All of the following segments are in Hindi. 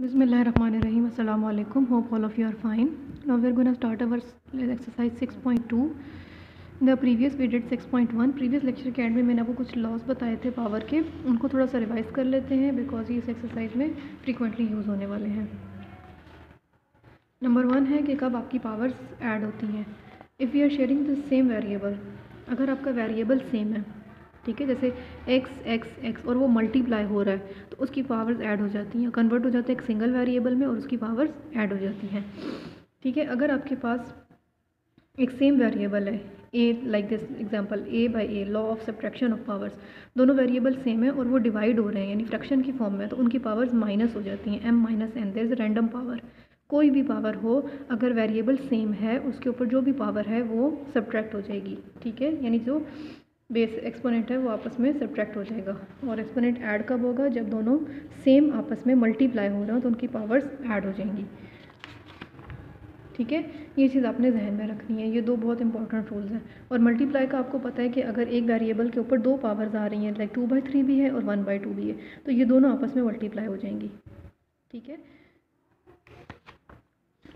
Bismillahirrahmanirrahim. Assalamu alaikum. Hope all of you are fine. Now we are going to start our exercise 6.2. In the previous we did 6.1. Previous lecture के एंड में मैंने आपको कुछ लॉस बताए थे पावर के, उनको थोड़ा सा रिवाइज कर लेते हैं बिकॉज ये इस एक्सरसाइज में फ्रीक्वेंटली यूज़ होने वाले हैं. नंबर 1 है कि कब आपकी पावर्स ऐड होती हैं. If you are sharing the same variable, अगर आपका वेरिएबल सेम है, ठीक है, जैसे x और वो मल्टीप्लाई हो रहा है तो उसकी पावर्स ऐड हो जाती हैं, कन्वर्ट हो जाते हैं एक सिंगल वेरिएबल में और उसकी पावर्स ऐड हो जाती हैं. ठीक है, अगर आपके पास एक सेम वेरिएबल है a, like this example a by a, law of subtraction of powers, दोनों वेरिएबल सेम है और वो डिवाइड हो रहे हैं यानी फ्रैक्शन की फॉर्म में, तो उनकी पावर्स माइनस हो जाती हैं, m minus n. There is random power. कोई भी पावर हो, अगर वेरिएबल सेम है उसके ऊपर जो भी पावर है वो सब्ट्रैक्ट हो जाएगी. ठीक है, यानी जो बेस एक्सपोनेंट है वो आपस में सब्ट्रैक्ट हो जाएगा. और एक्सपोनेंट ऐड कब होगा? जब दोनों सेम आपस में मल्टीप्लाई हो रहे हो तो उनकी पावर्स ऐड हो जाएंगी. ठीक है, ये चीज़ आपने जहन में रखनी है. ये दो बहुत इंपॉर्टेंट रूल्स हैं. और मल्टीप्लाई का आपको पता है कि अगर एक वेरिएबल के ऊपर दो पावर्स आ रही हैं, लाइक 2/3 भी है और 1/2 भी है, तो ये दोनों आपस में मल्टीप्लाई हो जाएंगी. ठीक है,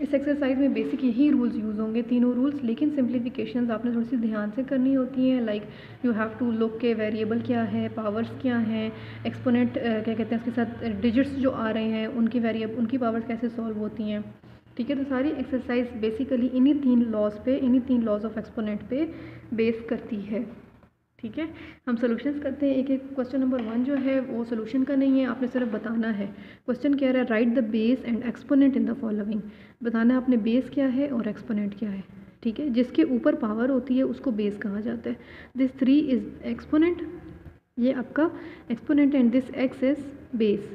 इस एक्सरसाइज में बेसिक यही रूल्स यूज़ होंगे, तीनों रूल्स, लेकिन सिंप्लीफिकेशंस आपने थोड़ी सी ध्यान से करनी होती हैं. Like you have to look के वेरिएबल क्या है, पावर्स क्या हैं, एक्सपोनेंट क्या कहते हैं, उसके साथ डिजिट्स जो आ रहे हैं उनकी पावर्स कैसे सॉल्व होती हैं. ठीक है, तो सारी एक्सरसाइज बेसिकली इन्हीं तीन लॉज ऑफ एक्सपोनेंट पे बेस करती है. ठीक है, हम सोल्यूशंस करते हैं एक एक. क्वेश्चन नंबर 1 जो है वो सोल्यूशन का नहीं है, आपने सिर्फ बताना है. क्वेश्चन कह रहा है right the base and exponent in the following. बताना है आपने बेस क्या है और एक्सपोनेंट क्या है. ठीक है, जिसके ऊपर पावर होती है उसको बेस कहा जाता है. दिस 3 इज़ एक्सपोनेंट, ये आपका exponent, and this x is base.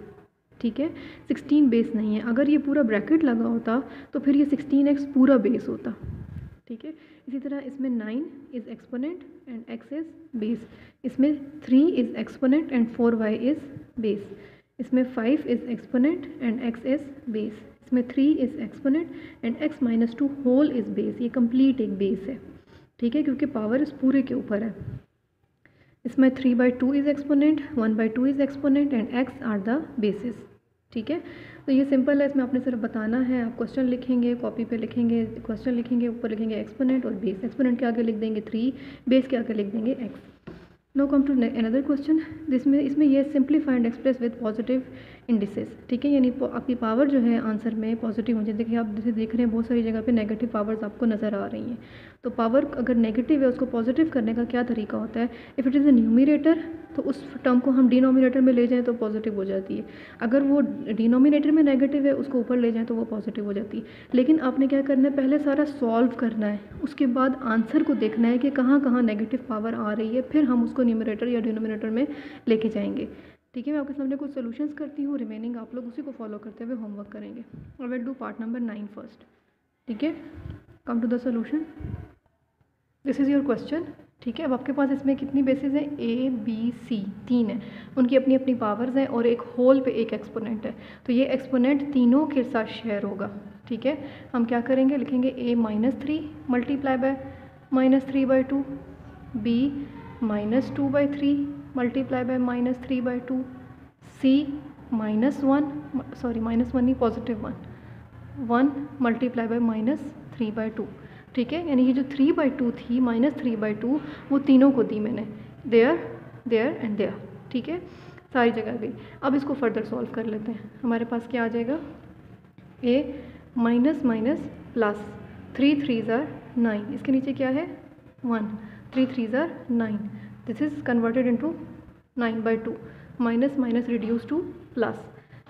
ठीक है, 16 बेस नहीं है. अगर ये पूरा ब्रैकेट लगा होता तो फिर ये 16x पूरा बेस होता. ठीक है, इसी तरह इसमें 9 is exponent and x is base. इसमें 3 is exponent and 4y is base. इसमें 5 is exponent and x is base. इसमें 3 is exponent and x minus 2 whole is base. ये कंप्लीट एक बेस है. ठीक है, क्योंकि पावर इस पूरे के ऊपर है. इसमें 3/2 is exponent, 1/2 is exponent and x are the basis. ठीक है, तो ये सिंपल है. इसमें आपने सिर्फ बताना है. आप क्वेश्चन लिखेंगे, कॉपी पे लिखेंगे, क्वेश्चन लिखेंगे, ऊपर लिखेंगे एक्सपोनेंट और बेस. एक्सपोनेंट के आगे लिख देंगे 3, बेस के आगे लिख देंगे x. No come to another question. इसमें ये simplify and express with positive indices. ठीक है, यानी आपकी पावर जो है आंसर में पॉजिटिव हो जाए. देखिए, आप जैसे देख रहे हैं बहुत सारी जगह पे नेगेटिव पावर्स आपको नज़र आ रही हैं. तो पावर अगर नेगेटिव है उसको पॉजिटिव करने का क्या तरीका होता है? If it is a numerator तो उस टर्म को हम डिनोमिनेटर में ले जाएं तो पॉजिटिव हो जाती है. अगर वो डिनोमिनेटर में नेगेटिव है उसको ऊपर ले जाएं तो वो पॉजिटिव हो जाती है. लेकिन आपने क्या करना है, पहले सारा सॉल्व करना है, उसके बाद आंसर को देखना है कि कहाँ कहाँ नेगेटिव पावर आ रही है, फिर हम उसको न्यूमरेटर या डिनोमिनेटर में लेके जाएंगे. ठीक है, मैं आपके सामने कुछ सोल्यूशंस करती हूँ, रिमेनिंग आप लोग उसी को फॉलो करते हुए होमवर्क करेंगे. और will do part number 9 first. ठीक है, come to the solution. This is your question. ठीक है, अब आपके पास इसमें कितनी बेसिस हैं? A, B, C, 3 है. उनकी अपनी अपनी पावर्स हैं और एक होल पे एक एक्सपोनेंट है. तो ये एक्सपोनेंट तीनों के साथ शेयर होगा. ठीक है, हम क्या करेंगे, लिखेंगे A -3 multiply by -3/2, B -2/3 multiply by -3/2, C -1 नहीं +1 मल्टीप्लाई बाय -3/2. ठीक है, यानी ये जो 3/2 थी -3/2 वो तीनों को दी मैंने, देयर एंड देयर. ठीक है, सारी जगह गई. अब इसको फर्दर सॉल्व कर लेते हैं. हमारे पास क्या आ जाएगा? A minus minus plus, 3 3s are 9. इसके नीचे क्या है? 1. 3 3s are 9. This is converted into 9/2. Minus minus reduce two plus.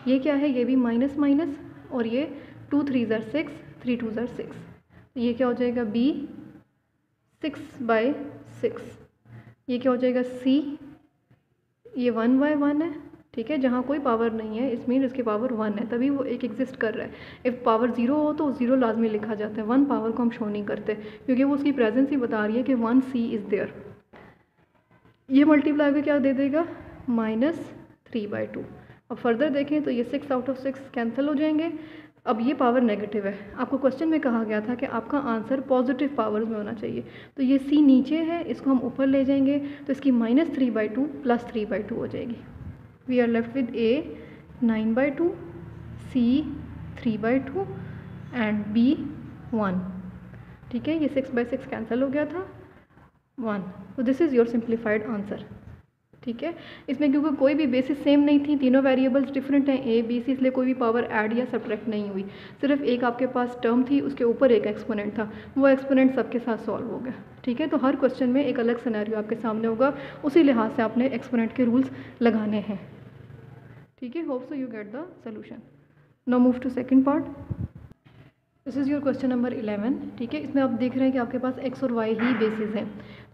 ये क्या है? ये भी माइनस माइनस, और ये 2 3s are 6, 3 2s are 6. ये क्या हो जाएगा? B 6/6. ये क्या हो जाएगा? C, ये 1/1 है. ठीक है, जहाँ कोई पावर नहीं है इस मीन इसकी पावर 1 है, तभी वो एक एग्जिस्ट कर रहा है. इफ़ पावर 0 हो तो 0 लाजमी लिखा जाता है. 1 पावर को हम शो नहीं करते क्योंकि वो उसकी प्रेजेंस ही बता रही है कि 1C इज़ देयर. ये मल्टीप्लाई भी क्या दे देगा? -3/2. अब फर्दर देखें तो ये 6 आउट ऑफ 6 कैंसिल हो जाएंगे. अब ये पावर नेगेटिव है. आपको क्वेश्चन में कहा गया था कि आपका आंसर पॉजिटिव पावर्स में होना चाहिए. तो ये C नीचे है, इसको हम ऊपर ले जाएंगे तो इसकी -3/2 +3/2 हो जाएगी. We are left with A 9/2, C 3/2 and B 1। ठीक है, ये 6/6 कैंसिल हो गया था 1। तो this is your simplified answer. ठीक है, इसमें क्योंकि कोई भी बेसिस सेम नहीं थी, तीनों वेरिएबल्स डिफरेंट हैं A B C, इसलिए कोई भी पावर ऐड या सब्ट्रैक्ट नहीं हुई। सिर्फ एक आपके पास टर्म थी, उसके ऊपर एक एक्सपोनेंट था, वो एक्सपोनेंट सबके साथ सॉल्व हो गया। ठीक है, तो हर क्वेश्चन में एक अलग सिनेरियो आपके सामने होगा, उसी लिहाज से आपने एक्सपोनेंट के रूल्स लगाने हैं। ठीक है, hope so you get the solution. Now move to second part. This is your question number 11। ठीक है, इसमें आप देख रहे हैं कि आपके पास x और y ही बेसिस हैं,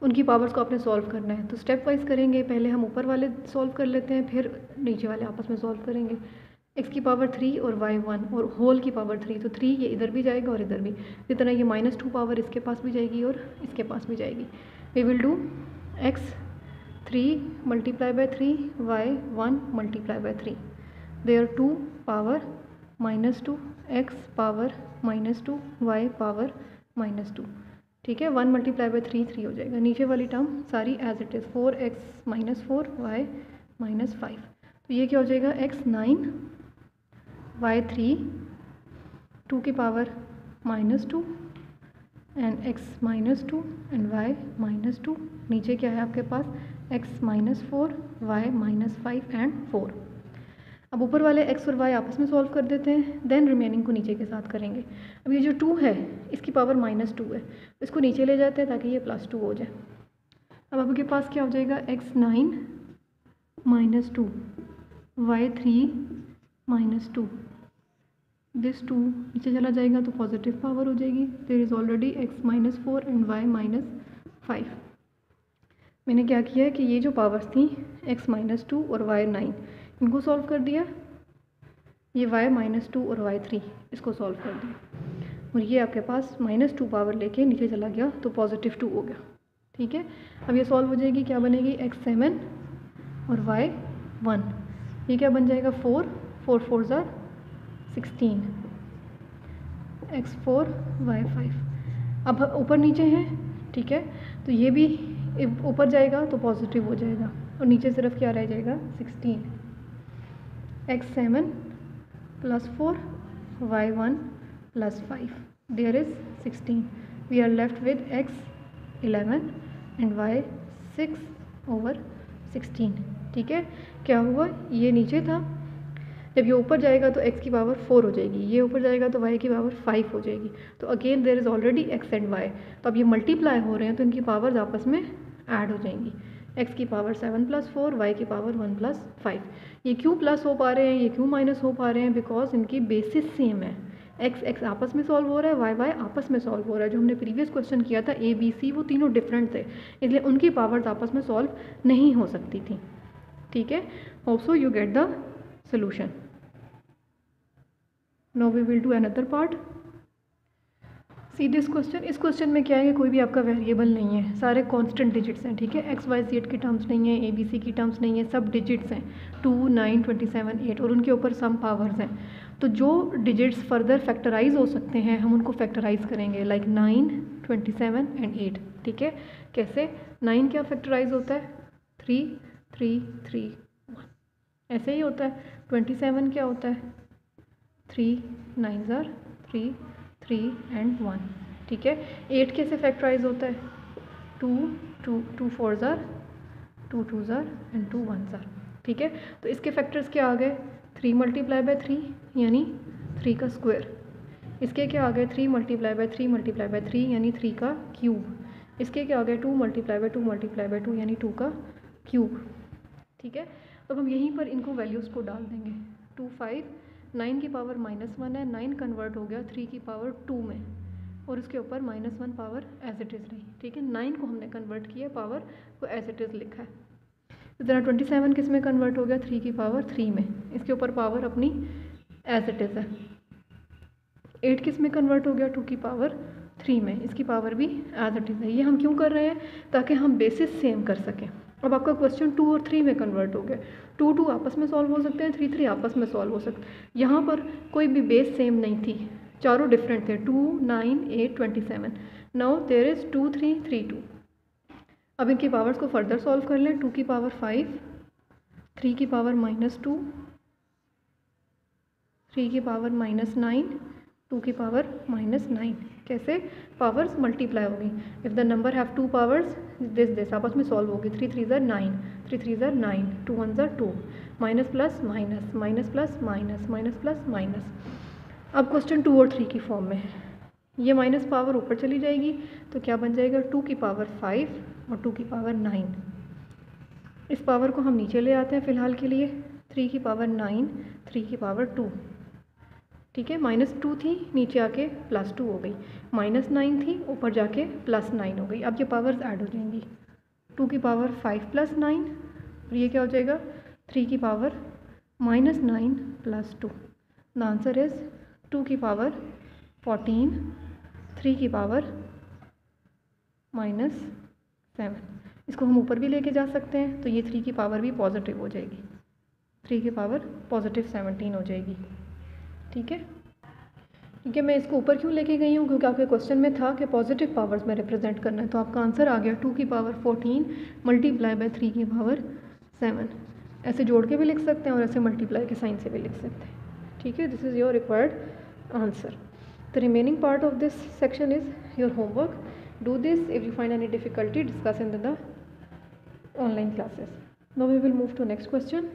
उनकी पावर्स को आपने सॉल्व करना है। तो स्टेप वाइज करेंगे, पहले हम ऊपर वाले सॉल्व कर लेते हैं, फिर नीचे वाले आपस में सॉल्व करेंगे। x की पावर 3 और y 1 और होल की पावर 3, तो 3 ये इधर भी जाएगा और इधर भी, इसी तरह ये -2 पावर इसके पास भी जाएगी और इसके पास भी जाएगी। We will do x 3 × 3 y 1 × 3, there 2 power -2 x power -2 y power -2। ठीक है, 1 × 3 3 हो जाएगा। नीचे वाली टर्म सारी as it is 4x - 4 y -5। तो ये क्या हो जाएगा x 9 y 3 2 की power -2 and x -2 and y -2। नीचे क्या है आपके पास x -4 y -5 एंड 4। अब ऊपर वाले x और y आपस में सॉल्व कर देते हैं, देन रिमेनिंग को नीचे के साथ करेंगे। अब ये जो 2 है इसकी पावर -2 है, इसको नीचे ले जाते हैं ताकि ये +2 हो जाए। अब आपके पास क्या हो जाएगा x 9 -2 y 3 -2, दिस 2 नीचे चला जाएगा तो पॉजिटिव पावर हो जाएगी। There is already x -4 and y -5। मैंने क्या किया है कि ये जो पावर्स थी x -2 और y 9 इनको सॉल्व कर दिया, ये y -2 और y 3 इसको सॉल्व कर दिया, और ये आपके पास -2 पावर लेके नीचे चला गया तो +2 हो गया। ठीक है, अब ये सॉल्व हो जाएगी, क्या बनेगी x 7 और y 1, ये क्या बन जाएगा 4 4 4 ज़ा 16 x 4 y 5। अब ऊपर नीचे हैं, ठीक है, तो ये भी ऊपर जाएगा तो पॉजिटिव हो जाएगा और नीचे सिर्फ क्या रह जाएगा 16। x 7 + 4 y 1 + 5, there is 16। we are left with x 11 and y 6/16। ठीक है, क्या हुआ, ये नीचे था, जब ये ऊपर जाएगा तो x की पावर 4 हो जाएगी, ये ऊपर जाएगा तो y की पावर 5 हो जाएगी। तो again there is already x and y, तो अब ये मल्टीप्लाई हो रहे हैं तो इनकी पावर्स आपस में ऐड हो जाएंगी। x की पावर 7 + 4 y की पावर 1 + 5। ये क्यों प्लस हो पा रहे हैं, ये क्यों माइनस हो पा रहे हैं, बिकॉज इनकी बेसिस सेम है। x आपस में सॉल्व हो रहा है, y आपस में सॉल्व हो रहा है। जो हमने प्रीवियस क्वेश्चन किया था a b c वो तीनों डिफरेंट थे, इसलिए उनकी पावर्स आपस में सॉल्व नहीं हो सकती थी। ठीक है, hope so you get the solution. Now we will do another part. See this question. इस क्वेश्चन में क्या है कि कोई भी आपका वेरिएबल नहीं है, सारे कांस्टेंट डिजिट्स हैं। ठीक है, एक्स वाई जेड की टर्म्स नहीं है, ए बी सी की टर्म्स नहीं है, सब डिजिट्स हैं 2 9 27 8 और उनके ऊपर सम पावर्स हैं। तो जो डिजिट्स फर्दर फैक्टराइज हो सकते हैं हम उनको फैक्टराइज करेंगे, लाइक 9 27 एंड 8। ठीक है, कैसे 9 क्या फैक्टराइज होता है 3 3 3 1, ऐसे ही होता है। 27 क्या होता है 3 9 ज़ार 3 3 एंड 1। ठीक है, 8 कैसे फैक्टराइज होता है 2 2 2 4 ज़ार 2 2 ज़ार एंड 2 1 ज़ार। ठीक है, तो इसके फैक्टर्स क्या आ गए 3 × 3 यानी 3 का स्क्वायर। इसके क्या आ गए 3 × 3 × 3 यानी 3 का क्यूब। इसके क्या आ गए 2 × 2 × 2 यानी 2 का क्यूब। ठीक है, तो हम यहीं पर इनको वैल्यूज़ को डाल देंगे। 2 5 9 की पावर -1 है, 9 कन्वर्ट हो गया 3 की पावर 2 में और उसके ऊपर -1 पावर एज इट इज़ रही। ठीक है, 9 को हमने कन्वर्ट किया, पावर को एज इट इज़ लिखा है। इस तरह 27 किस में कन्वर्ट हो गया 3 की पावर 3 में, इसके ऊपर पावर अपनी एज इट इज़ है। 8 किस में कन्वर्ट हो गया 2 की पावर 3 में, इसकी पावर भी एज इट इज़ है। ये हम क्यों कर रहे हैं ताकि हम बेसिस सेम कर सकें। अब आपका क्वेश्चन 2 और 3 में कन्वर्ट हो गया, 2 2 आपस में सॉल्व हो सकते हैं, 3 3 आपस में सॉल्व हो सकते हैं। यहाँ पर कोई भी बेस सेम नहीं थी, चारों डिफरेंट थे 2 9 8 27। Now there is 2 3 3 2। अब इनकी पावर्स को फर्दर सॉल्व कर लें। 2 की पावर 5, 3 की पावर -2 3 की पावर -9, 2 की पावर -9। कैसे? पावर्स मल्टीप्लाई होगी। If the number have 2 powers this आपस में सॉल्व होगी। 3 3 ज़ार 9, 3 3 ज़ार 9, 2 1 ज़ार 2, minus plus minus, minus plus minus, minus plus minus. अब क्वेश्चन 2 और 3 की फॉर्म में है। ये माइनस पावर ऊपर चली जाएगी तो क्या बन जाएगा? 2 की पावर 5 और 2 की पावर 9। इस पावर को हम नीचे ले आते हैं फ़िलहाल के लिए। 3 की पावर 9, 3 की पावर 2, ठीक है। -2 थी, नीचे आके +2 हो गई। -9 थी, ऊपर जाके +9 हो गई। अब ये पावर्स ऐड हो जाएंगी। 2 की पावर 5 + 9 और ये क्या हो जाएगा? 3 की पावर -9 + 2। द आंसर इज़ 2 की पावर 14, 3 की पावर -7। इसको हम ऊपर भी लेके जा सकते हैं तो ये 3 की पावर भी पॉजिटिव हो जाएगी। 3 की पावर +17 हो जाएगी, ठीक है। ठीक है, मैं इसको ऊपर क्यों लेके गई हूँ? क्योंकि आपके क्वेश्चन में था कि पॉजिटिव पावर्स में रिप्रेजेंट करना है। तो आपका आंसर आ गया 2 की पावर 14 मल्टीप्लाई बाय 3 की पावर 7। ऐसे जोड़ के भी लिख सकते हैं और ऐसे मल्टीप्लाई के साइन से भी लिख सकते हैं, ठीक है। This is your required answer. The remaining part of this section is your homework. Do this. If you find any difficulty discuss in the online classes. Now we will move to next question.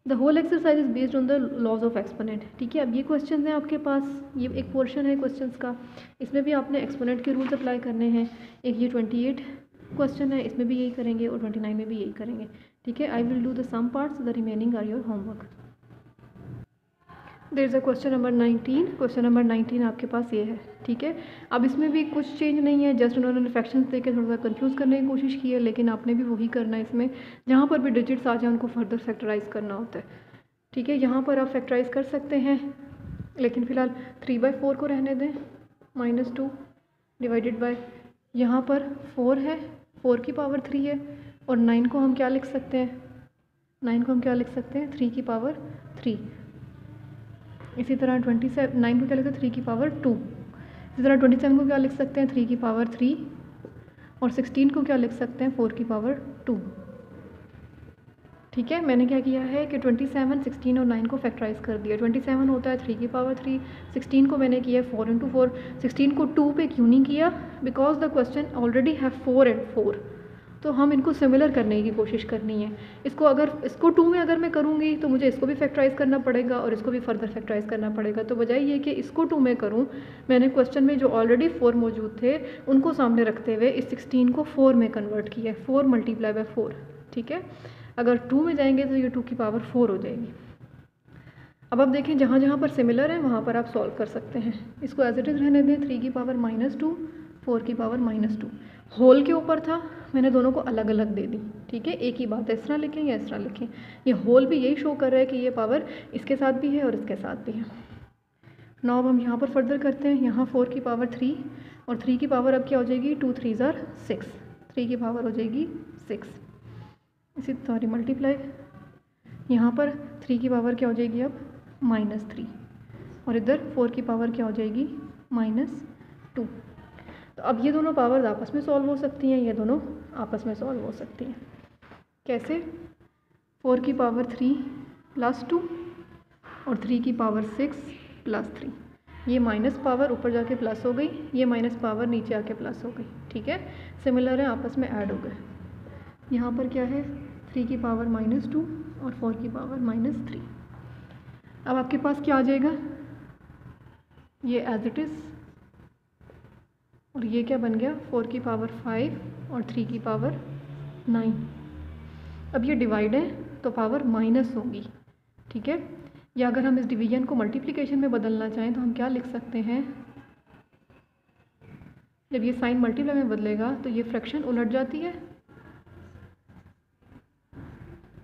The whole exercise is based on the laws of exponent, ठीक है। अब ये क्वेश्चन हैं आपके पास, ये एक पोर्शन है क्वेश्चंस का। इसमें भी आपने एक्सपोनेंट के रूल्स अप्लाई करने हैं। एक ये 28 क्वेश्चन है, इसमें भी यही करेंगे और 29 में भी यही करेंगे, ठीक है। I will do the some parts, the remaining are your homework. There is a question number 19। Question number 19 आपके पास ये है, ठीक है। अब इसमें भी कुछ चेंज नहीं है, जस्ट उन्होंने फ्रैक्शंस देके थोड़ा सा कंफ्यूज करने की कोशिश की है, लेकिन आपने भी वही करना है। इसमें जहाँ पर भी डिजिट्स आ जाए उनको फर्दर फैक्टराइज करना होता है, ठीक है। यहाँ पर आप फैक्टराइज कर सकते हैं, लेकिन फ़िलहाल 3/4 को रहने दें। -2 डिवाइडेड बाय, यहाँ पर 4 है, 4 की पावर 3 है, और 9 को हम क्या लिख सकते हैं? 9 को हम क्या लिख सकते हैं? 3 की पावर 3। इसी तरह 9 को क्या लिख सकते हैं? 3 की पावर 2। इसी तरह 27 को क्या लिख सकते हैं? 3 की पावर 3। और 16 को क्या लिख सकते हैं? 4 की पावर 2, ठीक है। मैंने क्या किया है कि 27, 16 और 9 को फैक्टराइज कर दिया। 27 होता है 3 की पावर 3, 16 को मैंने किया 4 × 4। 16 को 2 पे क्यों नहीं किया? Because the question already have 4 and 4, तो हम इनको सिमिलर करने की कोशिश करनी है। इसको 2 में अगर मैं करूँगी तो मुझे इसको भी फैक्टराइज करना पड़ेगा और इसको भी फर्दर फैक्टराइज करना पड़ेगा। तो बजाय ये कि इसको 2 में करूँ, मैंने क्वेश्चन में जो ऑलरेडी 4 मौजूद थे उनको सामने रखते हुए इस 16 को 4 में कन्वर्ट किया। 4 मल्टीप्लाई बाय 4, ठीक है। अगर 2 में जाएंगे तो ये 2 की पावर 4 हो जाएगी। अब आप देखें, जहाँ जहाँ पर सिमिलर है वहाँ पर आप सॉल्व कर सकते हैं। इसको एज इट इज़ रहने दें। 3 की पावर -2, 4 की पावर -2। होल के ऊपर था, मैंने दोनों को अलग अलग दे दी, ठीक है। एक ही बात है, इस तरह लिखें या इस तरह लिखें। ये होल भी यही शो कर रहा है कि ये पावर इसके साथ भी है और इसके साथ भी है। नाउ अब हम यहाँ पर फर्दर करते हैं। यहाँ 4 की पावर 3 और 3 की पावर अब क्या हो जाएगी? 2 3 ज़ार 6, 3 की पावर हो जाएगी 6। इसी तरह मल्टीप्लाई, यहाँ पर 3 की पावर क्या हो जाएगी? अब -3, और इधर 4 की पावर क्या हो जाएगी? -2। तो अब ये दोनों पावर्स आपस में सॉल्व हो सकती हैं, ये दोनों आपस में सॉल्व हो सकती हैं। कैसे? 4 की पावर 3 + 2 और 3 की पावर 6 + 3। ये माइनस पावर ऊपर जाके प्लस हो गई, ये माइनस पावर नीचे आके प्लस हो गई, ठीक है। सिमिलर है, आपस में ऐड हो गए। यहाँ पर क्या है? 3 की पावर -2 और 4 की पावर -3। अब आपके पास क्या आ जाएगा? ये एज इट इज़, और ये क्या बन गया? 4 की पावर 5 और 3 की पावर 9। अब ये डिवाइड है तो पावर माइनस होगी, ठीक है। या अगर हम इस डिवीजन को मल्टीप्लिकेशन में बदलना चाहें तो हम क्या लिख सकते हैं? जब ये साइन मल्टीप्लाई में बदलेगा तो ये फ्रैक्शन उलट जाती है,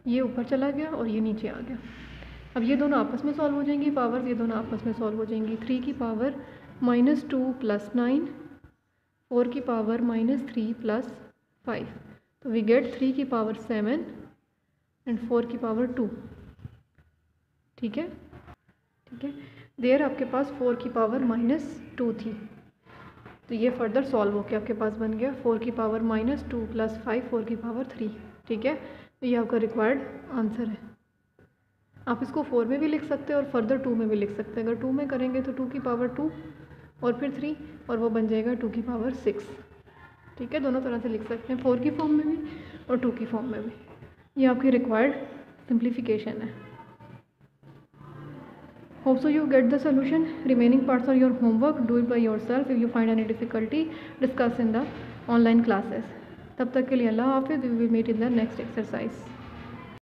ये ऊपर चला गया और ये नीचे आ गया। अब ये दोनों आपस में सॉल्व हो जाएंगी पावर्स, ये दोनों आपस में सॉल्व हो जाएंगी। 3 की पावर -2 + 9, 4 की पावर -3 + 5, तो वी गेट 3 की पावर 7 एंड 4 की पावर 2, ठीक है। ठीक है, देयर आपके पास 4 की पावर -2 थी, तो ये फर्दर सॉल्व होकर आपके पास बन गया 4 की पावर -2 + 5, 4 की पावर 3, ठीक है। तो ये आपका रिक्वायर्ड आंसर है। आप इसको 4 में भी लिख सकते हैं और फर्दर 2 में भी लिख सकते हैं। अगर 2 में करेंगे तो 2 की पावर 2 और फिर 3 और वो बन जाएगा 2 की पावर 6। ठीक है, दोनों तरह से लिख सकते हैं, 4 की फॉर्म में भी और 2 की फॉर्म में भी। ये आपकी रिक्वायर्ड सिंप्लीफिकेशन है। Hope so you get the solution. Remaining parts are your homework. Do it by yourself. If you find any difficulty, discuss in the online classes. तब तक के लिए अल्लाह हाफिज़. We will meet in the next exercise.